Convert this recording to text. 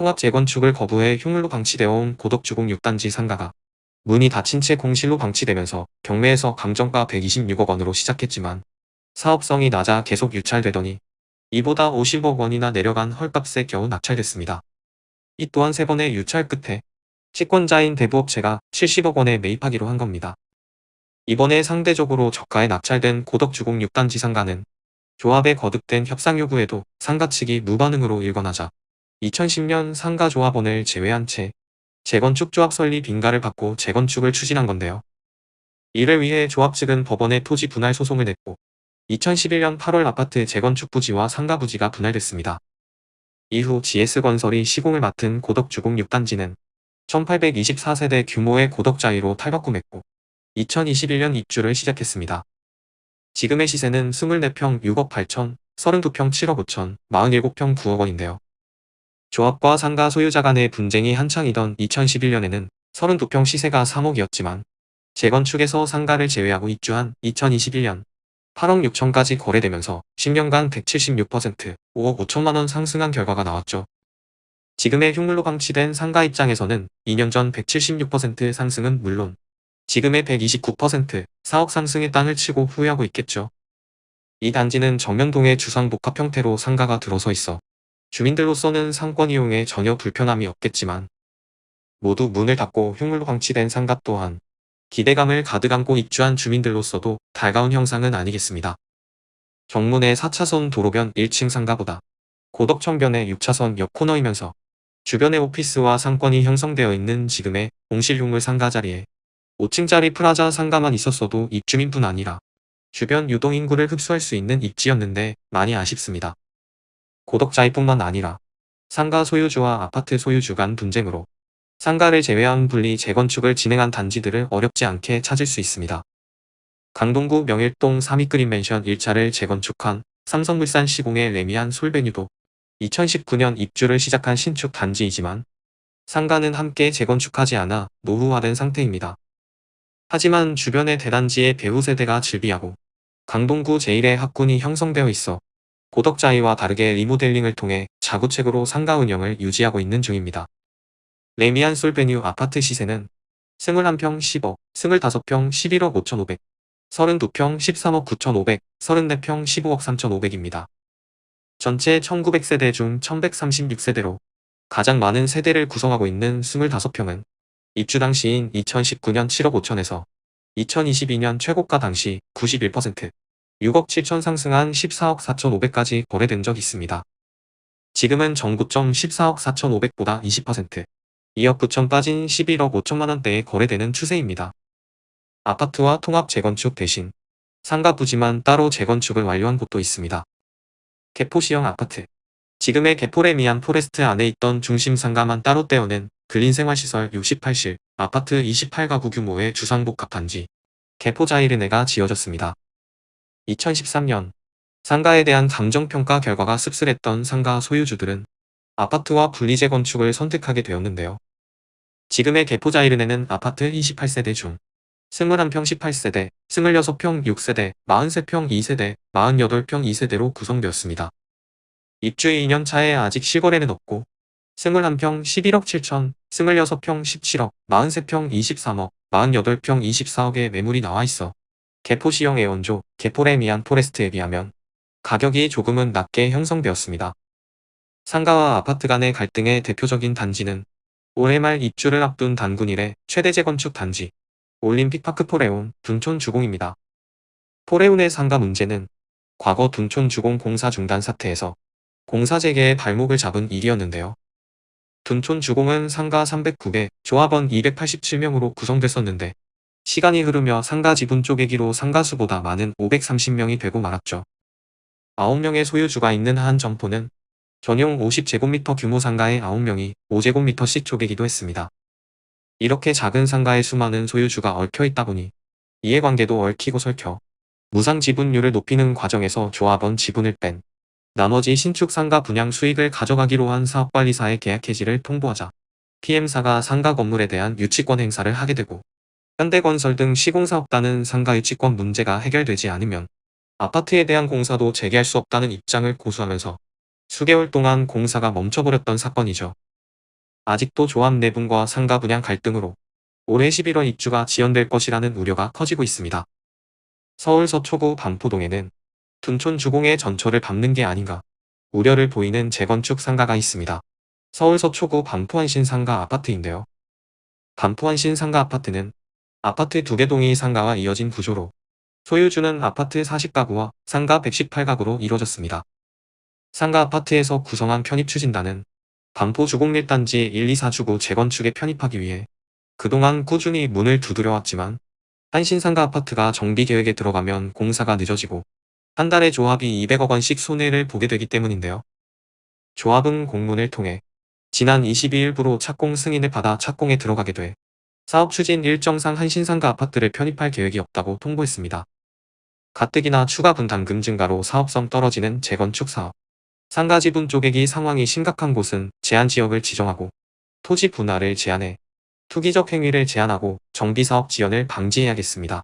통합 재건축을 거부해 흉물로 방치되어 온 고덕주공 6단지 상가가 문이 닫힌 채 공실로 방치되면서 경매에서 감정가 126억 원으로 시작했지만 사업성이 낮아 계속 유찰되더니 이보다 50억 원이나 내려간 헐값에 겨우 낙찰됐습니다. 이 또한 3번의 유찰 끝에 채권자인 대부업체가 70억 원에 매입하기로 한 겁니다. 이번에 상대적으로 저가에 낙찰된 고덕주공 6단지 상가는 조합에 거듭된 협상 요구에도 상가 측이 무반응으로 일관하자 2010년 상가조합원을 제외한 채 재건축 조합 설립 인가를 받고 재건축을 추진한 건데요. 이를 위해 조합 측은 법원에 토지 분할 소송을 냈고 2011년 8월 아파트 재건축 부지와 상가 부지가 분할됐습니다. 이후 GS건설이 시공을 맡은 고덕주공 6단지는 1824세대 규모의 고덕자이로 탈바꿈했고 2021년 입주를 시작했습니다. 지금의 시세는 24평 6억 8천, 32평 7억 5천, 47평 9억 원인데요. 조합과 상가 소유자 간의 분쟁이 한창이던 2011년에는 32평 시세가 3억이었지만 재건축에서 상가를 제외하고 입주한 2021년 8억 6천까지 거래되면서 10년간 176%, 5억 5천만 원 상승한 결과가 나왔죠. 지금의 흉물로 방치된 상가 입장에서는 2년 전 176% 상승은 물론 지금의 129%, 4억 상승의 땅을 치고 후회하고 있겠죠. 이 단지는 정면동의 주상복합 형태로 상가가 들어서 있어 주민들로서는 상권 이용에 전혀 불편함이 없겠지만 모두 문을 닫고 흉물로 방치된 상가 또한 기대감을 가득 안고 입주한 주민들로서도 달가운 형상은 아니겠습니다. 정문의 4차선 도로변 1층 상가보다 고덕천변의 6차선 옆 코너이면서 주변에 오피스와 상권이 형성되어 있는 지금의 공실 흉물 상가 자리에 5층짜리 프라자 상가만 있었어도 입주민뿐 아니라 주변 유동인구를 흡수할 수 있는 입지였는데 많이 아쉽습니다. 고덕자이뿐만 아니라 상가 소유주와 아파트 소유주 간 분쟁으로 상가를 제외한 분리 재건축을 진행한 단지들을 어렵지 않게 찾을 수 있습니다. 강동구 명일동 3위그린 맨션 1차를 재건축한 삼성물산 시공의 레미안 솔베뉴도 2019년 입주를 시작한 신축 단지이지만 상가는 함께 재건축하지 않아 노후화된 상태입니다. 하지만 주변의 대단지의 배후 세대가 즐비하고 강동구 제1의 학군이 형성되어 있어 고덕자이와 다르게 리모델링을 통해 자구책으로 상가 운영을 유지하고 있는 중입니다. 레미안 솔베뉴 아파트 시세는 21평 10억, 25평 11억 5,500, 32평 13억 9,500, 34평 15억 3,500입니다. 전체 1900세대 중 1136세대로 가장 많은 세대를 구성하고 있는 25평은 입주 당시인 2019년 7억 5천에서 2022년 최고가 당시 91%, 6억 7천 상승한 14억 4,500까지 거래된 적 있습니다. 지금은 전고점 14억 4,500보다 20%, 2억 9천 빠진 11억 5천만 원대에 거래되는 추세입니다. 아파트와 통합 재건축 대신 상가 부지만 따로 재건축을 완료한 곳도 있습니다. 개포시형 아파트. 지금의 개포레미안 포레스트 안에 있던 중심 상가만 따로 떼어낸 근린생활시설 68실, 아파트 28가구 규모의 주상복합 단지 개포자이르네가 지어졌습니다. 2013년 상가에 대한 감정평가 결과가 씁쓸했던 상가 소유주들은 아파트와 분리재건축을 선택하게 되었는데요. 지금의 개포자이르네는 아파트 28세대 중 21평 18세대, 26평 6세대, 43평 2세대, 48평 2세대로 구성되었습니다. 입주의 2년 차에 아직 실거래는 없고 21평 11억 7천, 26평 17억, 43평 23억, 48평 24억의 매물이 나와 있어 개포시형 애원조, 개포레미안 포레스트에 비하면 가격이 조금은 낮게 형성되었습니다. 상가와 아파트 간의 갈등의 대표적인 단지는 올해 말 입주를 앞둔 단군 일의 최대 재건축 단지 올림픽파크 포레온 둔촌 주공입니다. 포레온의 상가 문제는 과거 둔촌 주공 공사 중단 사태에서 공사 재개의 발목을 잡은 일이었는데요. 둔촌 주공은 상가 309개, 조합원 287명으로 구성됐었는데 시간이 흐르며 상가 지분 쪼개기로 상가수보다 많은 530명이 되고 말았죠. 9명의 소유주가 있는 한 점포는 전용 50제곱미터 규모 상가의 9명이 5제곱미터씩 쪼개기도 했습니다. 이렇게 작은 상가에 수많은 소유주가 얽혀있다 보니 이해관계도 얽히고 설켜 무상 지분율을 높이는 과정에서 조합원 지분을 뺀 나머지 신축 상가 분양 수익을 가져가기로 한 사업관리사의 계약 해지를 통보하자 PM사가 상가 건물에 대한 유치권 행사를 하게 되고 현대건설 등 시공사업단은 상가 유치권 문제가 해결되지 않으면 아파트에 대한 공사도 재개할 수 없다는 입장을 고수하면서 수개월 동안 공사가 멈춰버렸던 사건이죠. 아직도 조합 내분과 상가 분양 갈등으로 올해 11월 입주가 지연될 것이라는 우려가 커지고 있습니다. 서울 서초구 반포동에는 둔촌 주공의 전철을 밟는 게 아닌가 우려를 보이는 재건축 상가가 있습니다. 서울 서초구 반포안신 상가 아파트인데요. 반포안신 상가 아파트는 아파트 2개 동이 상가와 이어진 구조로 소유주는 아파트 40가구와 상가 118가구로 이루어졌습니다. 상가 아파트에서 구성한 편입 추진단은 반포 주공 1단지 1, 2, 4주구 재건축에 편입하기 위해 그동안 꾸준히 문을 두드려왔지만 한신상가 아파트가 정비 계획에 들어가면 공사가 늦어지고 한 달에 조합이 200억 원씩 손해를 보게 되기 때문인데요. 조합은 공문을 통해 지난 22일부로 착공 승인을 받아 착공에 들어가게 돼 사업 추진 일정상 한신상가 아파트를 편입할 계획이 없다고 통보했습니다. 가뜩이나 추가 분담금 증가로 사업성 떨어지는 재건축 사업. 상가 지분 쪼개기 상황이 심각한 곳은 제한 지역을 지정하고 토지 분할을 제한해 투기적 행위를 제한하고 정비사업 지연을 방지해야겠습니다.